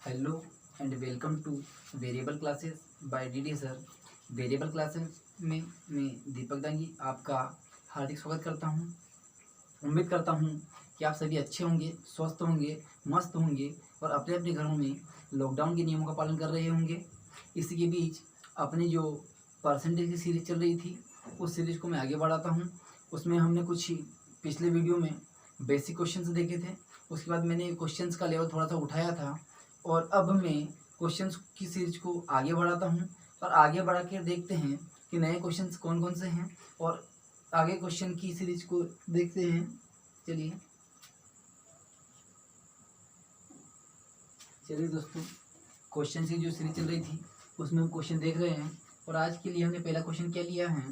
Hello and welcome two variable classes bye DD sir. Variable classes में मैं दीपक दांगी आपका हार्दिक स्वागत करता हूं। उम्मीद करता हूं कि आप सभी अच्छे होंगे, स्वस्थ होंगे, मस्त होंगे और अपने अपने घरों में लॉकडाउन के नियमों का पालन कर रहे होंगे। इसी के बीच अपनी जो परसेंटेज की सीरीज़ चल रही थी उस सीरीज़ को मैं आगे बढ़ाता हूँ। उसमें हमने कुछ पिछले वीडियो में बेसिक क्वेश्चंस देखे थे, उसके बाद मैंने क्वेश्चंस का लेवल थोड़ा सा उठाया था और अब मैं क्वेश्चंस की सीरीज को आगे बढ़ाता हूं और आगे बढ़ा के देखते हैं कि नए क्वेश्चंस कौन कौन से हैं और आगे क्वेश्चन की सीरीज को देखते हैं। चलिए दोस्तों, क्वेश्चन की जो सीरीज चल रही थी उसमें हम क्वेश्चन देख रहे हैं और आज के लिए हमने पहला क्वेश्चन क्या लिया है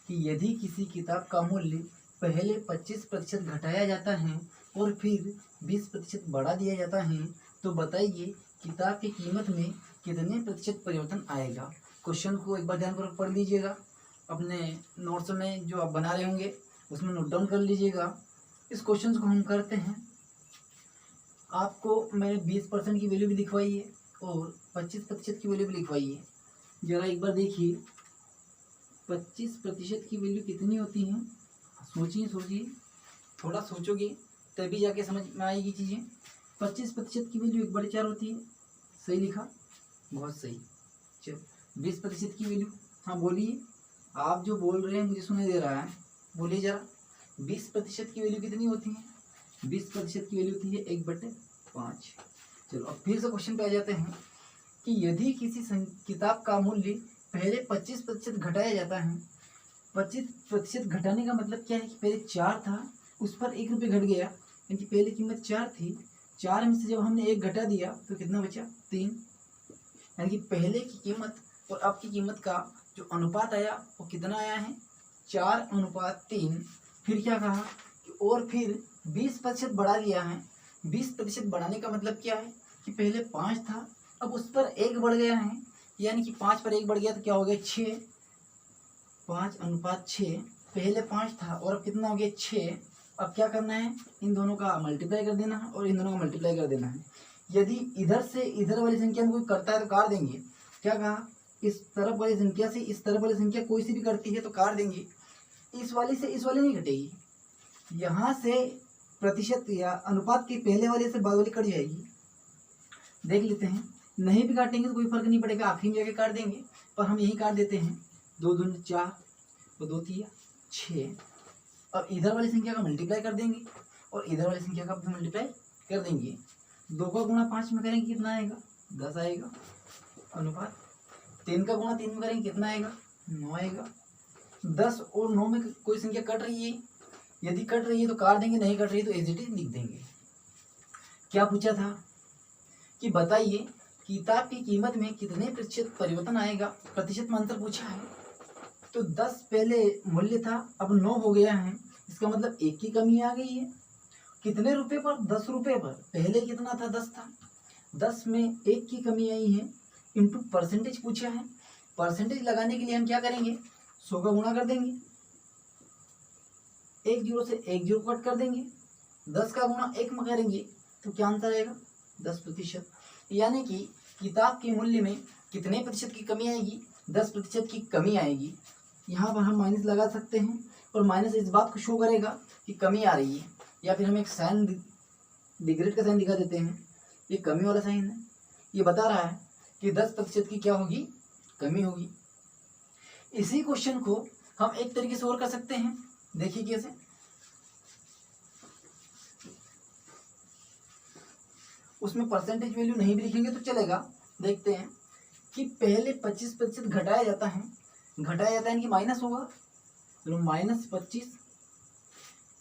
कि यदि किसी किताब का मूल्य पहले 25% घटाया जाता है और फिर 20% बढ़ा दिया जाता है तो बताइए किताब की कीमत में कितने प्रतिशत परिवर्तन आएगा। क्वेश्चन को एक बार ध्यानपूर्वक पढ़ लीजिएगा, अपने नोट्स में जो आप बना रहे होंगे उसमें नोट डाउन कर लीजिएगा। इस क्वेश्चन को हम करते हैं। आपको मैंने 20% की वैल्यू भी लिखवाई है और 25% की वैल्यू भी लिखवाई है। जरा एक बार देखिए 25% की वैल्यू कितनी होती है। सोचिए, थोड़ा सोचोगे तभी जाके समझ में आएगी चीज़ें। 25% की वैल्यू 1/4 होती है। सही लिखा, बहुत सही। चलो 20% की वैल्यू, हाँ बोलिए, आप जो बोल रहे हैं मुझे सुनाई दे रहा है, बोलिए जरा। 20% की वैल्यू कितनी होती है? 20% की वैल्यू होती है 1/5। चलो अब फिर से क्वेश्चन पे आ जाते हैं कि यदि किसी किताब का मूल्य पहले 25% घटाया जाता है। 25% घटाने का मतलब क्या है कि पहले 4 था, उस पर 1 रुपये घट गया, यानी पहले कीमत 4 थी, 4 में से जब हमने 1 घटा दिया तो कितना बचा? 3। यानी कि पहले की कीमत और अब की कीमत का जो अनुपात आया वो कितना आया है? 4:3। फिर क्या कहा कि और फिर 20% बढ़ा दिया है। 20% बढ़ाने का मतलब क्या है कि पहले 5 था, अब उस पर 1 बढ़ गया है, यानी कि 5 पर 1 बढ़ गया तो क्या हो गया? 6। 5:6। पहले 5 था और अब कितना हो गया? 6। अब क्या करना है? इन दोनों का मल्टीप्लाई कर देना है और इन दोनों का मल्टीप्लाई कर देना है। यदि इधर से इधर वाली संख्या में कोई करता है तो काट देंगे। क्या कहा? इस तरफ वाली संख्या से इस तरफ वाली संख्या कोई सी भी करती है तो काट देंगे। इस वाली से इस वाली नहीं घटेगी, यहाँ से प्रतिशत या अनुपात के पहले वाले से बाद वाली कट जाएगी। देख लेते हैं, नहीं भी काटेंगे तो कोई फर्क नहीं पड़ेगा, आखिरी में जाके काट देंगे, पर हम यही काट देते हैं। 2 दूनी 4 और 2 तिया 6। अब इधर वाली संख्या का मल्टीप्लाई कर देंगे और इधर वाली संख्या का भी मल्टीप्लाई कर देंगे। 2 का गुणा 5 में करेंगे कितना आएगा? 10 आएगा। अनुपात 3 का गुणा 3 में करेंगे कितना आएगा? 9 आएगा। 10 और 9 में कोई संख्या कट रही है, यदि कट रही है तो काट देंगे, नहीं कट रही है तो एज इट इज लिख देंगे। क्या पूछा था कि बताइए किताब की कीमत में कितने प्रतिशत परिवर्तन आएगा। प्रतिशत में अंतर पूछा है, तो 10 पहले मूल्य था, अब 9 हो गया है, इसका मतलब 1 की कमी आ गई है। कितने रुपए पर? 10 रुपए पर। पहले कितना था? 10 था, 10 में 1 की कमी आई है, इंटू परसेंटेज पूछा है। परसेंटेज लगाने के लिए हम क्या करेंगे? 100 का गुणा कर देंगे, 1 जीरो से 1 जीरो कट कर देंगे, 10 का गुणा 1 में करेंगे तो क्या आंसर आएगा? 10%। यानी कि किताब के मूल्य में कितने प्रतिशत की कमी आएगी? 10% की कमी आएगी। यहाँ पर हम माइनस लगा सकते हैं और माइनस इस बात को शो करेगा कि कमी आ रही है, या फिर हम एक साइन डिग्रेड का साइन दिखा देते हैं, ये कमी वाला साइन है, ये बता रहा है कि 10% की क्या होगी? कमी होगी। इसी क्वेश्चन को हम एक तरीके से और कर सकते हैं, देखिए कैसे। उसमें परसेंटेज वैल्यू नहीं भी लिखेंगे तो चलेगा। देखते हैं कि पहले 25% घटाया जाता है यानी कि माइनस होगा, तो -25।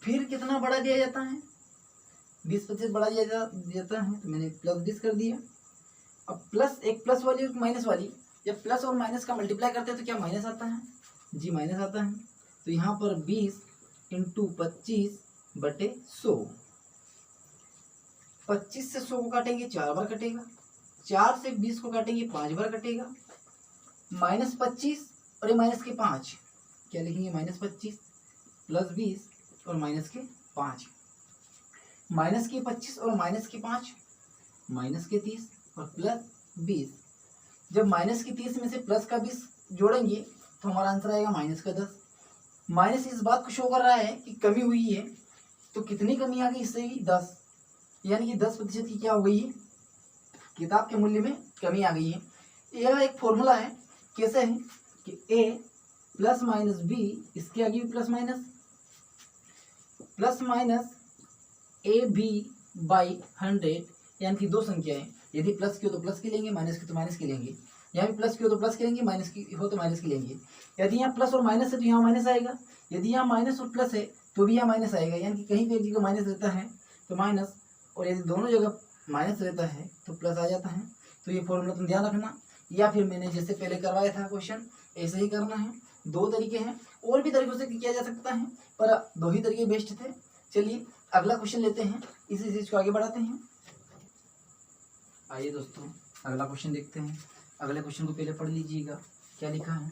फिर कितना बढ़ा दिया जाता है? 20% बढ़ा दिया जाता है, तो मैंने +20 कर दिया। अब प्लस, एक प्लस वाली और माइनस वाली, जब प्लस और माइनस का मल्टीप्लाई करते हैं तो क्या माइनस आता है? जी माइनस आता है। तो यहाँ पर 20 × 25/100। 25 से 100 को काटेंगे 4 बार कटेगा, 4 से 20 को काटेंगे 5 बार कटेगा। -25 और ये माइनस के 5, क्या लिखेंगे? -25 + 20 और माइनस के 5, -25 और -5 -30, और प्लस 20। जब माइनस की 30 में से प्लस का 20 जोड़ेंगे तो हमारा आंसर आएगा माइनस का 10। माइनस इस बात को शो कर रहा है कि कमी हुई है, तो कितनी कमी आ गई इससे ही 10, यानी कि 10% की क्या हो गई है, किताब के मूल्य में कमी आ गई है। यह एक फॉर्मूला है, कैसे है कि a प्लस माइनस बी, इसके आगे भी plus minus A B by 100, यानी कि दो संख्याएं, यदि प्लस की हो तो प्लस की लेंगे, माइनस की तो माइनस की लेंगे। यहाँ भी प्लस की हो तो प्लस की लेंगे, माइनस की हो तो माइनस की लेंगे। यदि यहाँ प्लस और माइनस है तो यहाँ माइनस आएगा, यदि यहाँ माइनस और प्लस है तो भी यहाँ माइनस आएगा, यानी कि कहीं भी एक जगह माइनस रहता है तो माइनस, और यदि दोनों जगह माइनस रहता है तो प्लस आ जाता है। तो ये फॉर्मूला तुम ध्यान रखना, या फिर मैंने जैसे पहले करवाया था क्वेश्चन ऐसे ही करना है। दो तरीके हैं, और भी तरीकों से किया जा सकता है, पर दो ही तरीके बेस्ट थे। चलिए अगला क्वेश्चन लेते हैं, इसी चीज को आगे बढ़ाते हैं। आइए दोस्तों अगला क्वेश्चन देखते हैं। अगले क्वेश्चन को पहले पढ़ लीजिएगा, क्या लिखा है।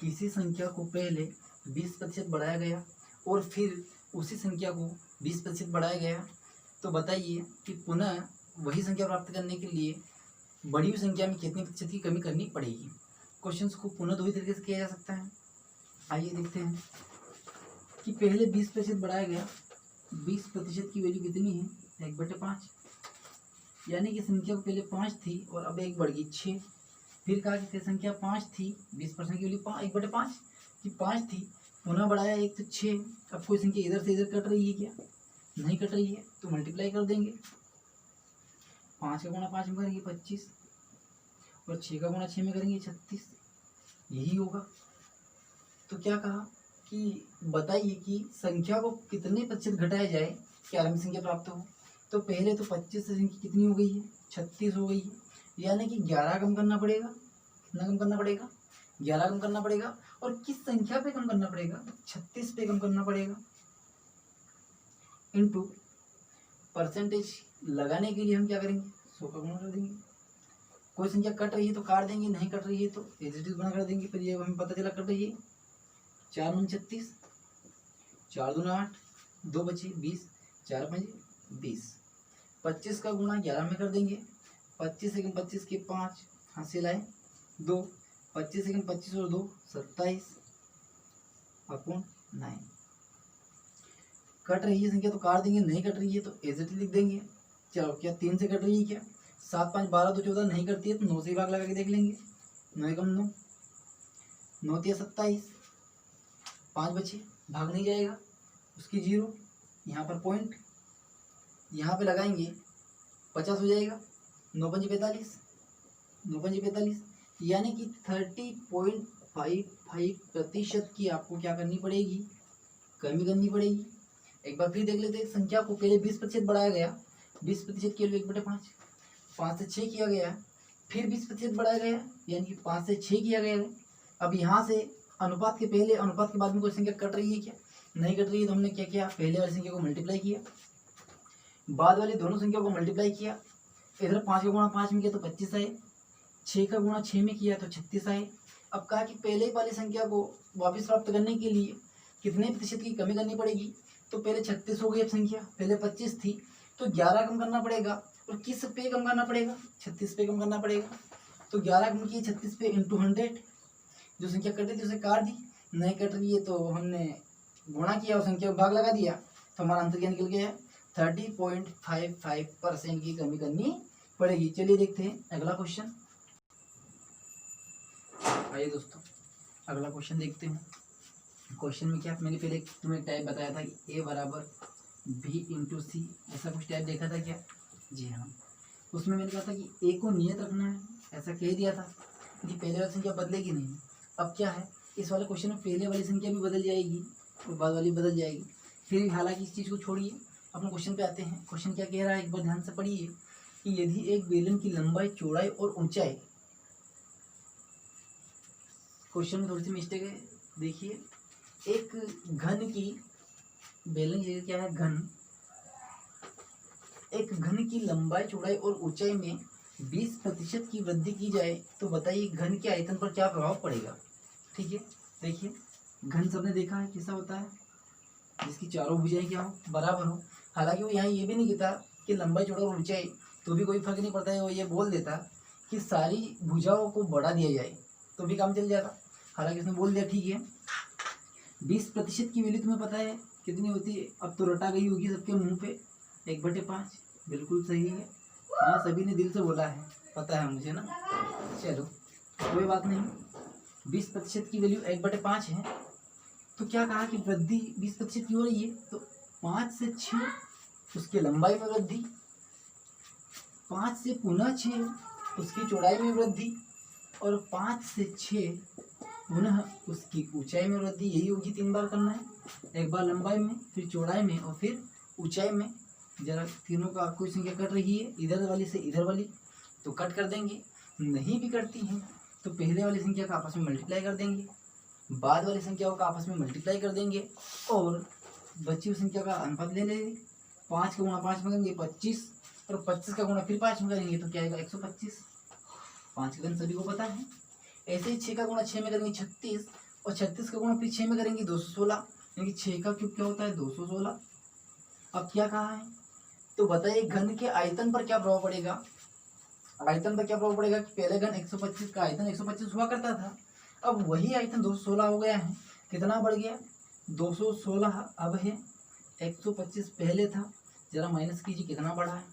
किसी संख्या को पहले 20% बढ़ाया गया और फिर उसी संख्या को 20% बढ़ाया गया, तो बताइए कि पुनः वही संख्या प्राप्त करने के लिए बड़ी हुई संख्या में कितने प्रतिशत की कमी करनी पड़ेगी। क्वेश्चन को पुनः दो ही तरीके से किया जा सकता है। आइए देखते हैं कि पहले 20% बढ़ाया गया, 20% की वैल्यू कितनी है, 1/5, यानी कि संख्या को पहले 5 थी और अब 1 बढ़ गई 6। फिर कहा कि संख्या 5 थी, 20% की वैल्यू 1/5 की 5 थी, पुनः बढ़ाया 1 तो 6। अब कोई संख्या इधर से इधर कट रही है क्या, नहीं कट रही है, तो मल्टीप्लाई कर देंगे। 5 का गुणा 5 में करेंगे 25, और 6 का गुणा 6 में करेंगे 36, यही होगा। तो क्या कहा कि बताइए कि संख्या को कितने प्रतिशत घटाया जाए कि आरंभिक संख्या प्राप्त हो। तो पहले तो 25 से संख्या कितनी हो गई है, 36 हो गई है, यानी कि 11 कम करना पड़ेगा। कितना कम करना पड़ेगा, 11 कम करना पड़ेगा। और किस संख्या पे कम करना पड़ेगा, 36 पे कम करना पड़ेगा। इनटू परसेंटेज लगाने के लिए हम क्या करेंगे, 100 का गुणा कर देंगे। कोई संख्या कट रही है तो काट देंगे, नहीं कट रही है तो एज गुणा कर देंगे। फिर ये हमें पता चला कट रही है, 4 × 36, 4 × 8, 2 बचे 20, 4 × 5 20। 25 का गुणा 11 में कर देंगे। 25 से 25 के 5 हासिल आए 2, 25 से 25 और 2 27 अपॉन 9। कट रही है संख्या तो काट देंगे, नहीं कट रही है तो एज इट लिख देंगे। चलो क्या 3 से कट रही है क्या, 7 5 12 2 14, नहीं करती है तो 9 से भाग लगा के देख लेंगे। 9 कम 9, 9 3 27, 5 बचे, भाग नहीं जाएगा, उसकी 0, यहाँ पर पॉइंट, यहाँ पे लगाएंगे 50 हो जाएगा। 9 5 45, 9 5 45, यानी कि 30.55% की आपको क्या करनी पड़ेगी, कमी करनी पड़ेगी। एक बार फिर देख लेते हैं, संख्या को पहले 20% बढ़ाया गया, 20% के लिए 1/5, 5 से 6 किया गया, फिर 20% बढ़ाया गया, यानी कि 5 से 6 किया गया। अब यहाँ से अनुपात के पहले अनुपात के बाद में कोई संख्या कट रही है क्या, नहीं कट रही है, तो हमने क्या किया, पहले वाली संख्या को मल्टीप्लाई किया, बाद वाली दोनों संख्या को मल्टीप्लाई किया। इधर 5 का गुणा 5 में किया तो 25 आए, 6 का गुणा 6 में किया तो 36 आए। अब कहा कि पहले वाली संख्या को वापस प्राप्त करने के लिए कितने प्रतिशत की कमी करनी पड़ेगी, तो पहले 36 हो गई अब संख्या, पहले 25 थी तो 11 कम करना पड़ेगा। और किस पे कम करना पड़ेगा, 36 पे कम करना पड़ेगा। तो 11 कम किए 36 पे इंटू 100, जो संख्या कट रही थी उसे काट दी, नहीं कट रही है तो हमने गुणा किया और संख्या को भाग लगा दिया, तो हमारा आंसर क्या निकल गया है, 30.55% की कमी करनी पड़ेगी। चलिए देखते हैं अगला क्वेश्चन। आइए दोस्तों अगला क्वेश्चन देखते हैं। क्वेश्चन में क्या, मैंने पहले तुम्हें टाइप बताया था कि a बराबर b इंटू सी, ऐसा कुछ टाइप देखा था क्या, जी हाँ। उसमें मैंने कहा था कि a को नियत रखना है, ऐसा कह दिया था कि पहले वाली संख्या बदलेगी नहीं। अब क्या है, इस वाले क्वेश्चन में पहले वाली संख्या भी बदल जाएगी और बाद वाली बदल जाएगी। फिर हालांकि इस चीज़ को छोड़िए, अपने क्वेश्चन पे आते हैं। क्वेश्चन क्या कह रहा है, एक बार ध्यान से पढ़िए कि यदि एक बेलन की लंबाई, चौड़ाई और ऊंचाई, क्वेश्चन में थोड़ी सी मिस्टेक है, देखिए। एक घन की बेलन की क्या है, घन, एक घन की लंबाई, चौड़ाई और ऊंचाई में 20% की वृद्धि की जाए तो बताइए घन के आयतन पर क्या प्रभाव पड़ेगा। ठीक है, देखिए घन सबने देखा है कैसा होता है, जिसकी चारों भुजाएं क्या हो, बराबर हो। हालांकि वो यहाँ ये भी नहीं कहता कि लंबाई, चौड़ाई और ऊंचाई तो भी कोई फर्क नहीं पड़ता है, वो ये बोल देता कि सारी भुजाओं को बढ़ा दिया जाए तो भी काम चल जाता। हालांकि उसने बोल दिया ठीक है 20% की वैल्यू तुम्हें पता है कितनी होती है, अब तो रटा गई होगी सबके मुंह पे 1/5। बिल्कुल सही है, हाँ सभी ने दिल से बोला है, पता है मुझे ना। चलो कोई बात नहीं, 20% की वैल्यू 1/5 है। तो क्या कहा कि वृद्धि 20% की हो रही है, तो 5 से 6 उसकी लंबाई में वृद्धि, 5 से पुनः 6 उसकी चौड़ाई में वृद्धि, और 5 से 6 पुनः उसकी ऊंचाई में वृद्धि। यही होगी 3 बार करना है, एक बार लंबाई में, फिर चौड़ाई में और फिर ऊंचाई में। जरा तीनों का कोई संख्या कट रही है इधर वाली से इधर वाली तो कट कर देंगे, नहीं भी करती हैं तो पहले वाली संख्या का आपस में मल्टीप्लाई कर देंगे, बाद वाली संख्याओं का आपस में मल्टीप्लाई कर देंगे और बची हुई संख्या का अनुपात ले लेंगे। 5 का गुणा 5 में करेंगे 25, और 25 का गुणा फिर 5 में करेंगे तो क्या आएगा 125। 5 का गण सभी को पता है। ऐसे ही 6 का गुणा 6 में करेंगे 36, और 36 का गुणा फिर 6 में करेंगे 216, यानी 6 का क्यूब क्या होता है 216। अब क्या कहा है, तो बताइए घन के आयतन पर क्या प्रभाव पड़ेगा। आयतन पर क्या प्रभाव पड़ेगा कि पहले घन 125 का आयतन 125 हुआ करता था, अब वही आयतन 216 हो गया है। कितना बढ़ गया 216 अब है, 125 पहले था। जरा माइनस कीजिए कितना बढ़ा है,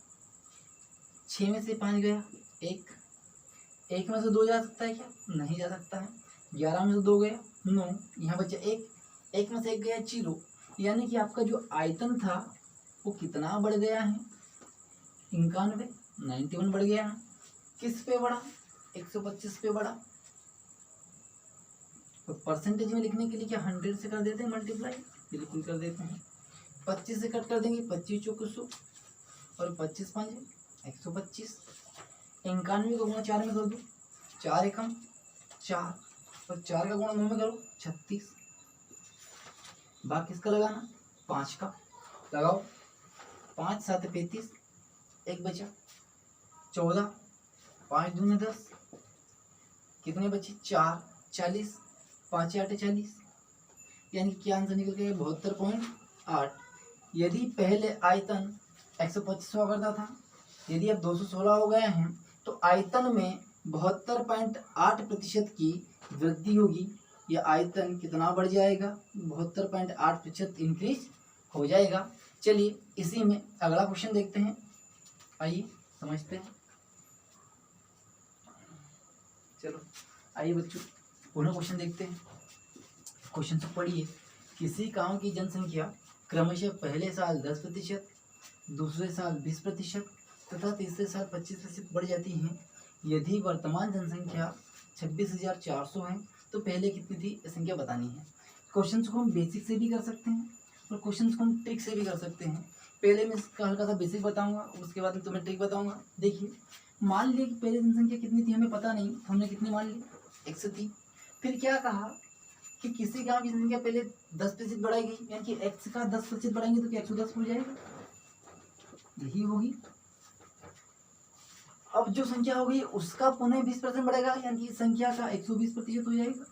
6 में से 5 गया 1, 1 में से 2 जा सकता है क्या, नहीं जा सकता है। 11 में से 2 गया 9, यहाँ बचा 1, 1 में से 1 गया 0, यानी कि आपका जो आयतन था वो कितना बढ़ गया है 91, 91 बढ़ गया है। किस पे बढ़ा 125 पे बढ़ा। तो परसेंटेज में लिखने के लिए क्या 100 से कर देते हैं मल्टीप्लाई, बिल्कुल कर देते हैं। 25 से कट कर देंगे 25 चौक 100 और 25 5 125। 91 का गुणा 4 में कर दो, 4 एकम 4, और 4 का गुणा 9 में करो 36। बाकी किसका लगाना 5 का लगाओ, 5 7 35, 1 बचा 14, 5 दूनी 10, कितने बचे 4 40, 5 8 40, यानी कि क्या आंसर निकल गया 72.8। यदि पहले आयतन 125 हुआ करता था, यदि अब 216 हो गए हैं तो आयतन में 72.8% की वृद्धि होगी। यह आयतन कितना बढ़ जाएगा 72.8% इंक्रीज हो जाएगा। चलिए इसी में अगला क्वेश्चन देखते हैं, आइए समझते हैं। चलो आइए बच्चों पुनः क्वेश्चन देखते हैं। क्वेश्चन से पढ़िए, किसी गांव की जनसंख्या क्रमशः पहले साल 10%, दूसरे साल 20% तथा तीसरे साल 25% बढ़ जाती है। यदि वर्तमान जनसंख्या 26,400 है तो पहले कितनी थी ये संख्या बतानी है। क्वेश्चन को हम बेसिक से भी कर सकते हैं और क्वेश्चन को हम ट्रिक से भी कर सकते हैं। पहले मैं इसका हल्का सा बेसिक बताऊंगा, उसके बाद में तुम्हें ट्रिक बताऊंगा। देखिए मान लिया कि पहले जनसंख्या कितनी थी हमें पता नहीं, तो हमने कितनी मान ली 103। फिर क्या कहा कि किसी गांव की जनसंख्या पहले 10% बढ़ाएगी, यानी कि x का 10% बढ़ाएंगे तो क्या 110 हो जाएगा, यही होगी। अब जो संख्या होगी उसका पुनः 20% बढ़ेगा, यानी कि संख्या का 120% हो जाएगा।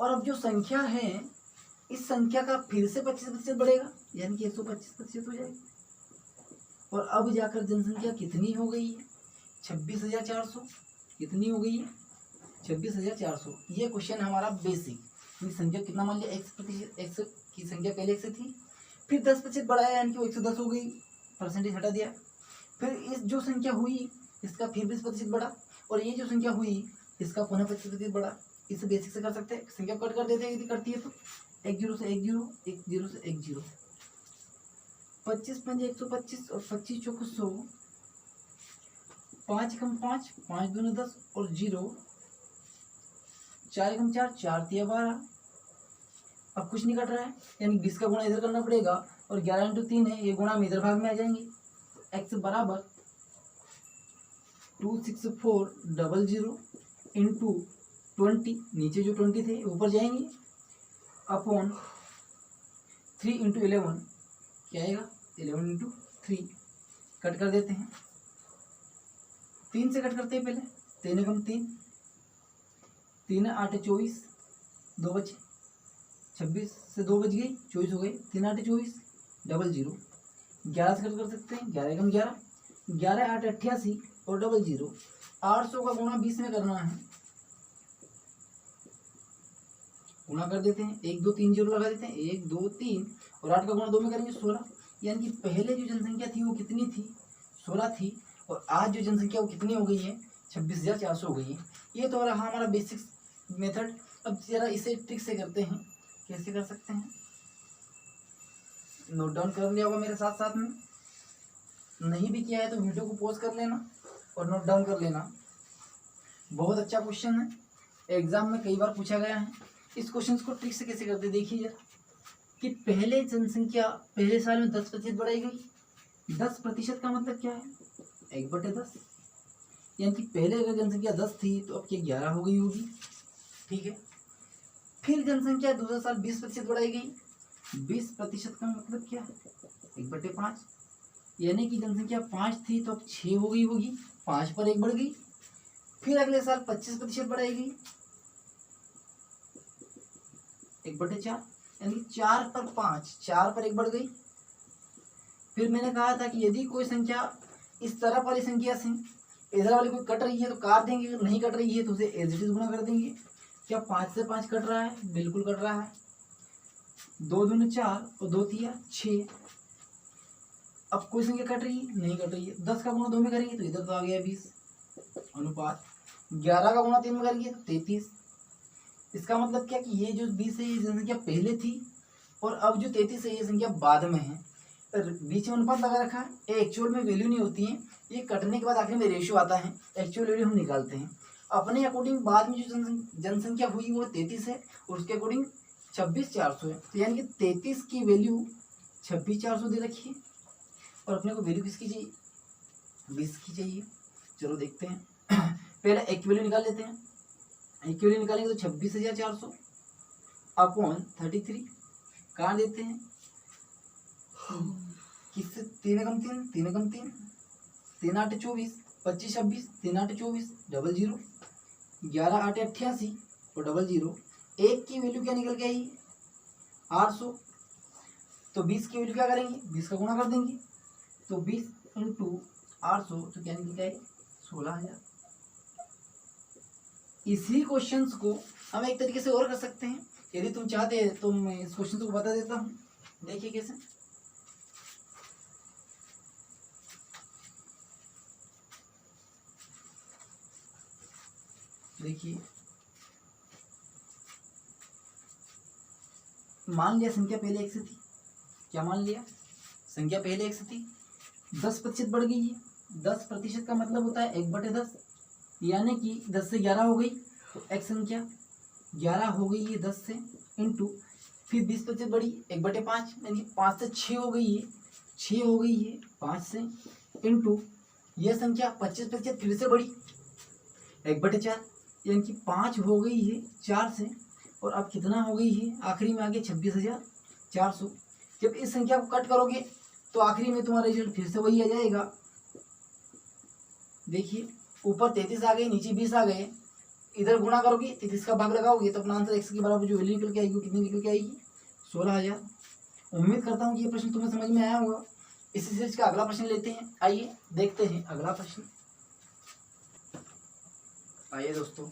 और अब जो संख्या है इस संख्या का फिर से 25% बढ़ेगा, यानी कि 125% हो जाएगा। और अब जाकर जनसंख्या कितनी हो गई है 26,400, कितनी हो गई है 26,400। ये क्वेश्चन हमारा बेसिक, संख्या कितना मान लिया x की संख्या पहले x थी, फिर 10% बढ़ाया यानी कि 110 हो गई, परसेंटेज हटा दिया। फिर इस जो संख्या हुई इसका फिर 20% बढ़ा, और ये जो संख्या हुई इसका पुनः 25% बढ़ा। इसे बेसिक से कर सकते हैं, संख्या कट कर देते हैं यदि करती है तो 1 0 से 1 0, 1 0 से 1 0, 25 5 125 और 25 चौक 100, 5 कम 5, 5 दूनी 10 और 0, 4 कम 4, 4 तिया 12। अब कुछ नहीं कट रहा है, यानी 20 का गुणा इधर करना पड़ेगा, और 11 इंटू 3 है, ये गुणा में इधर भाग में आ जाएंगे। x बराबर 26400 इंटू 20, नीचे जो 20 थे ऊपर जाएंगे, अपॉन 3 इंटू 11, क्या आएगा 11 इंटू 3, कट कर देते हैं। 3 से कट करते हैं पहले, 3 कम 3, 3 8 24, 2 बचे, 26 से 2 बच गई 24 हो गई, 3 8 24, 00, 11 से कट कर सकते हैं, 11 एकम 11, 11 8 88 और 00। 800 का गुणा 20 में करना है, गुणा कर देते हैं, 1 2 3 0 लगा देते हैं, 1 2 3 और 8 का गुणा 2 में करेंगे 16। यानी कि पहले जो जनसंख्या थी वो कितनी थी, 16 थी, और आज जो जनसंख्या वो कितनी हो गई है, 26,400 हो गई है। ये तो रहा हमारा बेसिक मेथड। अब जरा इसे ट्रिक से करते हैं, कैसे कर सकते हैं, नोट डाउन कर लिया होगा मेरे साथ साथ में, नहीं भी किया है तो वीडियो को पॉज कर लेना और नोट डाउन कर लेना। बहुत अच्छा क्वेश्चन है, एग्जाम में कई बार पूछा गया है। इस क्वेश्चन को ट्रिक से कैसे करते देखिए जरा, कि पहले जनसंख्या पहले साल में 10% बढ़ाई गई। 10% का मतलब क्या है, 1/10, यानी कि पहले अगर जनसंख्या 10 थी तो अब क्या 11 हो गई होगी, ठीक है। फिर जनसंख्या दूसरा साल 20% बढ़ाई गई। 20% का मतलब क्या है, 1/5, यानी कि जनसंख्या 5 थी तो अब 6 हो गई होगी, 5 पर 1 बढ़ गई। फिर अगले साल 25% बढ़ाई गई, 1/4, यानी 4 पर 5, 4 पर 1 बढ़ गई। फिर मैंने कहा था कि यदि कोई संख्या इस तरफ वाली संख्या से इधर वाली कोई कट रही है तो काट देंगे, अगर नहीं कट रही है तो उसे एज इट इज गुणा कर देंगे। क्या 5 से 5 कट रहा है, बिल्कुल कट रहा है। 2 दूनी 4 और 2 तिया 6। अब कोई संख्या कट रही है, नहीं कट रही है, 10 का गुणा 2 में करेंगे तो इधर तो आ गया 20 अनुपात, 11 का गुणा 3 में करेंगे तो 33। इसका मतलब क्या कि ये जो 20 है ये संख्या पहले थी और अब जो 33 है ये संख्या बाद में है। बीच में अनुपात लगा रखा है, ये एक्चुअल में वैल्यू नहीं होती है, ये कटने के बाद आखिर में रेशियो आता है, एक्चुअल वैल्यू हम निकालते हैं अपने अकॉर्डिंग। बाद में जो जनसंख्या हुई वो 33 है और उसके अकॉर्डिंग 26,400 है, तो यानी कि 33 की वैल्यू 26,400 दे रखी है और अपने को वैल्यू किसकी चाहिए, 20 की चाहिए। चलो देखते हैं पहले एक वैल्यू निकाल लेते हैं। एक वैल्यू निकालेंगे तो 26,400 अपॉन 33 काट देते हैं, किससे 3 एकम 3, 3 एकम 3, 3 8 24, 25 26, 3 8 24, 00, 11 8 88 और 00। एक की वैल्यू क्या निकल के आई, 800। तो 20 की वैल्यू क्या करेंगे, 20 का गुणा कर देंगे, तो 20 इंटू 800 तो क्या निकल के आई, 16,000। इसी क्वेश्चंस को हम एक तरीके से और कर सकते हैं, यदि तुम चाहते हैं तो मैं इस क्वेश्चन को बता देता हूँ। देखिए कैसे, देखिए मान लिया संख्या पहले 1 से थी, क्या मान लिया, संख्या पहले 1 से थी, 10% बढ़ गई है। 10% का मतलब होता है 1/10, यानी कि 10 से 11 हो गई तो एक संख्या 11 हो गई है 10 से, इंटू फिर 20% बढ़ी 1/5, यानी 5 से 6 हो गई है, 6 हो गई है 5 से, इंटू यह संख्या 25% फिर से बढ़ी 1/4, यानी कि 5 हो गई है 4 से, और अब कितना हो गई है, आखिरी में आ गया 26,400। जब इस संख्या को कट करोगे तो आखिरी में तुम्हारा रिजल्ट फिर से वही आ जाएगा। देखिए ऊपर 33 आ गए, नीचे 20 आ गए, इधर गुणा करोगे 33 का भाग लगाओगे तो अपना आंसर x के बराबर जो वैल्यू निकल के आएगी वो कितनी निकल के आएगी, 16,000। उम्मीद करता हूँ कि ये प्रश्न तुम्हें समझ में आया होगा। इसी सीरीज का अगला प्रश्न लेते हैं, आइए देखते हैं अगला प्रश्न। आइए दोस्तों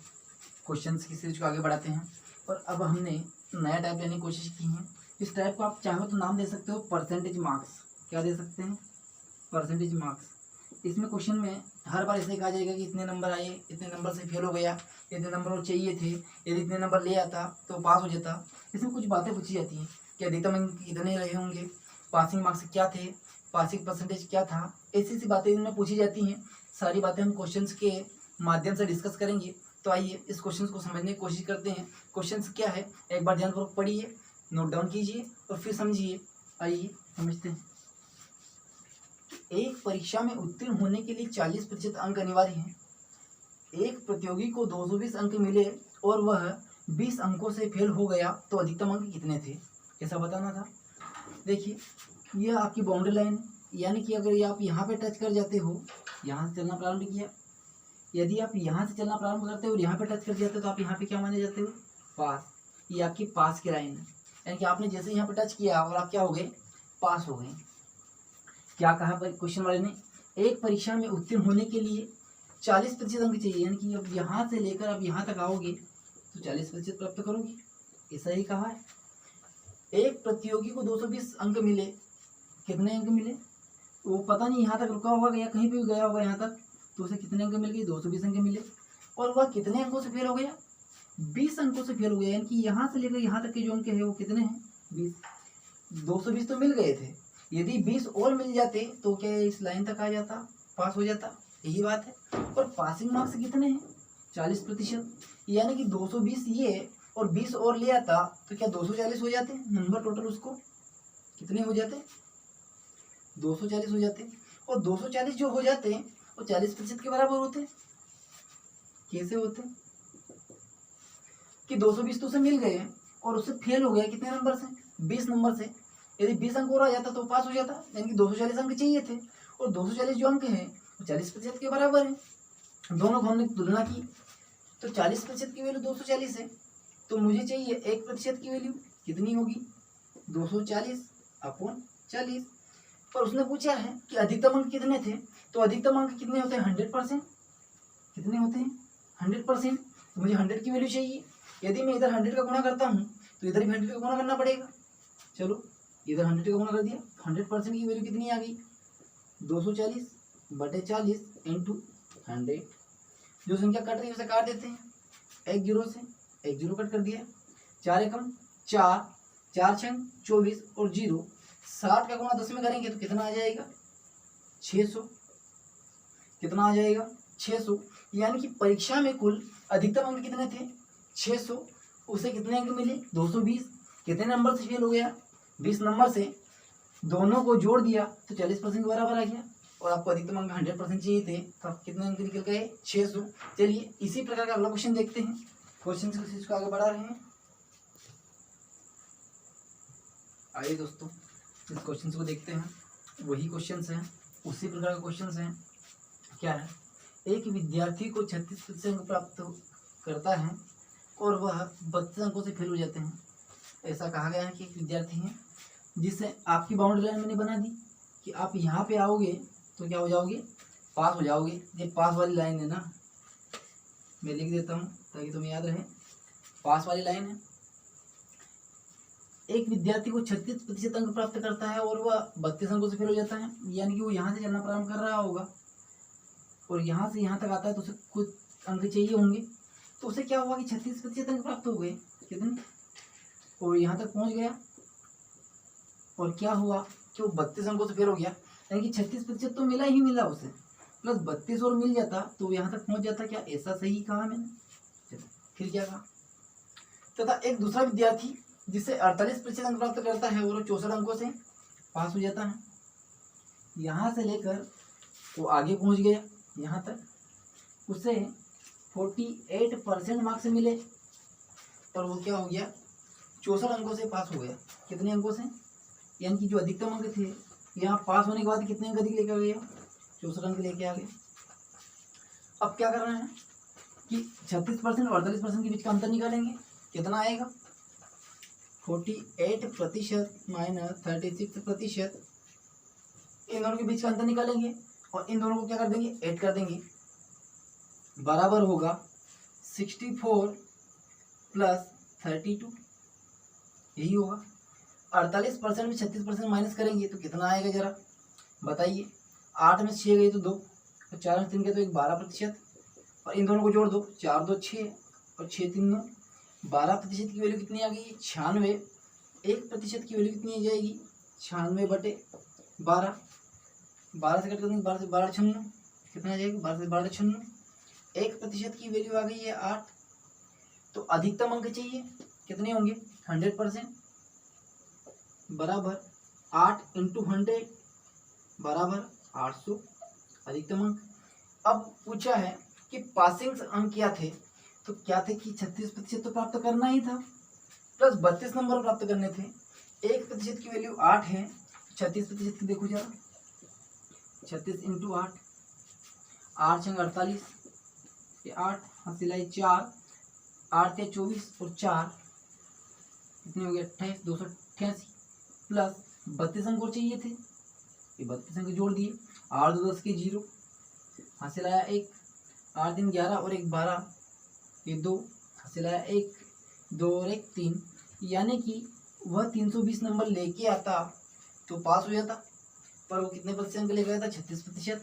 क्वेश्चंस की सीरीज को आगे बढ़ाते हैं, और अब हमने नया टाइप लेने की कोशिश की है। इस टाइप को आप चाहो तो नाम दे सकते हो परसेंटेज मार्क्स। क्या दे सकते हैं, परसेंटेज मार्क्स। इसमें क्वेश्चन में हर बार ऐसे कहा जाएगा कि इतने नंबर आए, इतने नंबर से फेल हो गया, इतने नंबर और चाहिए थे, यदि इतने नंबर ले आता तो पास हो जाता। इसमें कुछ बातें पूछी जाती हैं कि अधिकतम अंक कितने रहे होंगे, पासिंग मार्क्स क्या थे, पासिंग परसेंटेज क्या था, ऐसी सी बातें इनमें पूछी जाती हैं। सारी बातें हम क्वेश्चंस के माध्यम से डिस्कस करेंगे। तो आइए इस क्वेश्चन को समझने की कोशिश करते हैं। क्वेश्चन क्या है एक बार ध्यानपूर्वक पढ़िए, नोट डाउन कीजिए और फिर समझिए। आइए समझते हैं। एक परीक्षा में उत्तीर्ण होने के लिए 40% अंक अनिवार्य हैं। एक प्रतियोगी को 220 अंक मिले और वह 20 अंकों से फेल हो गया तो अधिकतम अंक कितने थे, कैसा बताना था। देखिए यह आपकी बाउंड्री लाइन, यानी कि अगर आप यहाँ पे टच कर जाते हो, यहाँ से चलना प्रारंभ किया, यदि आप यहाँ से चलना प्रारंभ करते हो और यहाँ पे टच कर जाते हो तो आप यहाँ पे क्या माने जाते हो, पास। ये आपकी पास की लाइन है, यानी कि आपने जैसे यहाँ पे टच किया और आप क्या हो गए, पास हो गए। क्या कहा क्वेश्चन वाले ने, एक परीक्षा में उत्तीर्ण होने के लिए 40% अंक चाहिए, यानी कि अब यहाँ से लेकर अब यहाँ तक आओगे तो 40% प्राप्त करोगे, ऐसा ही कहा है। एक प्रतियोगी को 220 अंक मिले, कितने अंक मिले, वो पता नहीं यहाँ तक रुका होगा या कहीं पे भी गया होगा यहाँ तक, तो उसे कितने अंक मिल गए, 220 अंक मिले। और वह कितने अंकों से फेल हो गया, 20 अंकों से फेल हो गया, यानी कि यहाँ से लेकर यहाँ तक के जो अंक है वो कितने हैं, 20। 220 तो मिल गए थे, यदि 20 और मिल जाते तो क्या इस लाइन तक आ जाता, पास हो जाता, यही बात है। और पासिंग मार्क्स कितने हैं, 40%, यानी कि 220 ये और 20 और ले आता तो क्या 240 हो जाते नंबर टोटल, उसको कितने हो जाते, 240 हो जाते। और 240 जो हो जाते हैं वो 40% के बराबर होते, कैसे होते कि 220 तो उसे मिल गए और उससे फेल हो गया कितने नंबर से, 20 नंबर से। यदि 20 अंक और आ जाता तो पास हो जाता, यानी कि 240 अंक चाहिए थे और 240 जो अंक हैं वो 40% के बराबर है। दोनों को हमने तुलना की तो 40% की वैल्यू 240 है, तो मुझे चाहिए 1% की वैल्यू कितनी होगी, 240/40। पर उसने पूछा है कि अधिकतम अंक कितने थे, तो अधिकतम अंक कितने होते हैं, 100%। कितने होते हैं, 100%। तो मुझे 100 की वैल्यू चाहिए। यदि मैं इधर 100 का गुणा करता हूँ तो इधर भी 100 का गुणा करना पड़ेगा। चलो इधर 100 का गुणा कर दिया, 100% की वैल्यू कितनी आ गई, 240/40 इंटू 100। जो संख्या कट रही है उसे काट देते हैं, एक जीरो से एक जीरो कट कर दिया, 4 एकम 4, 4 छंग 24 और जीरो, 60 का गुणा 10 में करेंगे तो कितना आ जाएगा, 600। कितना आ जाएगा, 600। यानी कि परीक्षा में कुल अधिकतम अंक कितने थे, 600। उसे कितने अंक मिले, 220। कितने नंबर से फेल हो गया, 20 नंबर से। दोनों को जोड़ दिया तो 40% के बराबर आ गया। और आपको अधिकतम अंक 100% चाहिए थे, तो आप कितने अंक निकल गए, 600। चलिए इसी प्रकार का अगला क्वेश्चन देखते हैं। क्वेश्चन को आगे बढ़ा रहे हैं। आइए दोस्तों इस क्वेश्चन को देखते हैं। वही क्वेश्चन हैं, उसी प्रकार के क्वेश्चन हैं। क्या है, एक विद्यार्थी को 36% अंक प्राप्त करता है और वह 32 अंकों से फेल हो जाते हैं। ऐसा कहा गया है कि एक विद्यार्थी है जिससे आपकी बाउंड्री लाइन मैंने बना दी कि आप यहाँ पे आओगे तो क्या हो जाओगे, पास हो जाओगे। ये पास वाली लाइन है ना, मैं लिख देता हूँ ताकि तुम्हें याद रहे, पास वाली लाइन है। एक विद्यार्थी को 36% अंक प्राप्त करता है और वह 32 अंकों से फेल हो जाता है, यानी कि वो यहाँ से चलना प्रारंभ कर रहा होगा और यहाँ से यहाँ तक आता है तो उसे कुछ अंक चाहिए होंगे। तो उसे क्या हुआ कि 36% अंक प्राप्त हो गए, कितने, और यहाँ तक पहुँच गया। और क्या हुआ कि वो 32 अंकों से फेल हो गया, यानी कि 36% तो मिला ही मिला उसे, प्लस 32 और मिल जाता तो यहाँ तक पहुँच जाता। क्या ऐसा सही कहा मैंने, चलो फिर क्या कहा। तथा एक दूसरा विद्यार्थी जिससे 48% अंक प्राप्त करता है और 64 अंकों से पास हो जाता है। यहाँ से लेकर वो आगे पहुँच गया यहाँ तक, उसे 48% मार्क्स मिले और वो क्या हो गया, 64 अंकों से पास हो गया। कितने अंकों से, यानी कि जो अधिकतम अंक थे, यहाँ पास होने के बाद कितने अंक अधिक लेके आ गया, 64 अंक लेके आ गए। अब क्या करना है कि 36% और 48% के बीच का अंतर निकालेंगे, कितना आएगा, 48% माइनस 36%। इन दोनों के बीच का अंतर निकालेंगे और इन दोनों को क्या कर देंगे, ऐड कर देंगे, बराबर होगा 64 प्लस 32, यही होगा। 48% में 36% माइनस करेंगे तो कितना आएगा जरा बताइए। 8 में 6 गई तो 2 और 4 में 3 गए तो 12%। और इन दोनों को जोड़ दो, 4 2 6 और 6 3 9, 12% की वैल्यू कितनी आ गई, 96। 1% की वैल्यू कितनी आ जाएगी, 96/12। 12 से कट कर देंगे, 12 से 12 96, कितना आ जाएगा, 12 से 12 96। 1% की वैल्यू आ गई है 8। तो अधिकतम अंक चाहिए, कितने होंगे, 100%, बराबर 8 इंटू 100 बराबर 800 अधिकतम अंक। अब पूछा है कि पासिंग अंक क्या थे, तो क्या थे कि 36% तो प्राप्त करना ही था, प्लस 32 नंबर प्राप्त करने थे। 1% की वैल्यू 8 है, 36% की देखो जरा, 36 इंटू 8, 8 छंग 48, ये 8 हंसिलाई 4, 8 या 24 और 4 कितने हो गए, 28, 288 प्लस 32 अंक और चाहिए थे, ये 32 अंक जोड़ दिए। 8 2 10 के 0, हासिल आया 1, 8 3 11 और 1 12, ये 2, हासिल आया 1 2 और 1 3, यानी कि वह 320 नंबर लेके आता तो पास हो जाता, पर वो कितने प्रतिशत अंक लेके आया था? 36%,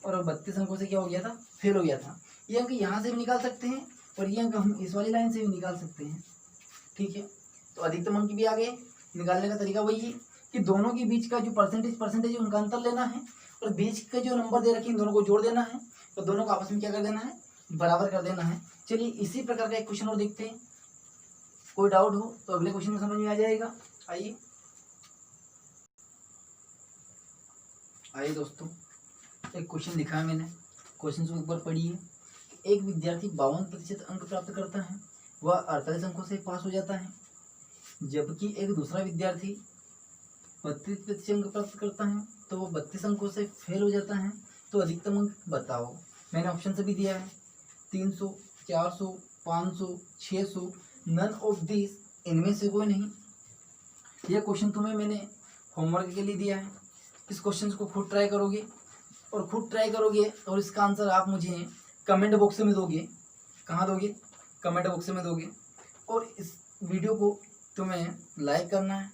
और 32 अंकों से क्या हो गया था? फेल हो गया था। ये अंक यहाँ से भी निकाल सकते हैं और ये अंक हम इस वाली लाइन से भी निकाल सकते हैं, ठीक है। तो अधिकतम अंक भी आ गए। निकालने का तरीका वही है कि दोनों के बीच का जो परसेंटेज है उनका अंतर लेना है और बीच के जो नंबर दे रखे हैं दोनों को जोड़ देना है और दोनों को आपस में क्या कर देना है? बराबर कर देना है। चलिए इसी प्रकार का एक क्वेश्चन और देखते हैं। कोई डाउट हो तो अगले क्वेश्चन में समझ में आ जाएगा। आइए दोस्तों, एक क्वेश्चन लिखा है मैंने, क्वेश्चन को एक बार पढ़िए। एक विद्यार्थी 52% अंक प्राप्त करता है, वह 48 अंकों से पास हो जाता है, जबकि एक दूसरा विद्यार्थी 32% अंक प्राप्त करता है तो वो 32 अंकों से फेल हो जाता है। तो अधिकतम अंक बताओ। मैंने ऑप्शन से भी दिया है 300, 400, 500, 600, नन ऑफ दिस, इनमें से कोई नहीं। यह क्वेश्चन तुम्हें मैंने होमवर्क के लिए दिया है। इस क्वेश्चन को खुद ट्राई करोगे और इसका आंसर आप मुझे कमेंट बॉक्स में दोगे। कहाँ दोगे? कमेंट बॉक्स में दोगे। और इस वीडियो को तुम्हें लाइक करना है,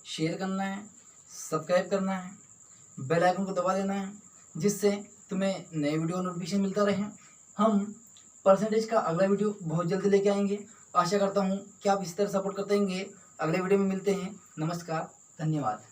शेयर करना है, सब्सक्राइब करना है, बेल आइकन को दबा देना है, जिससे तुम्हें नए वीडियो नोटिफिकेशन मिलता रहे। हम परसेंटेज का अगला वीडियो बहुत जल्दी लेके आएंगे। आशा करता हूँ कि आप इस तरह सपोर्ट करते रहेंगे। अगले वीडियो में मिलते हैं। नमस्कार, धन्यवाद।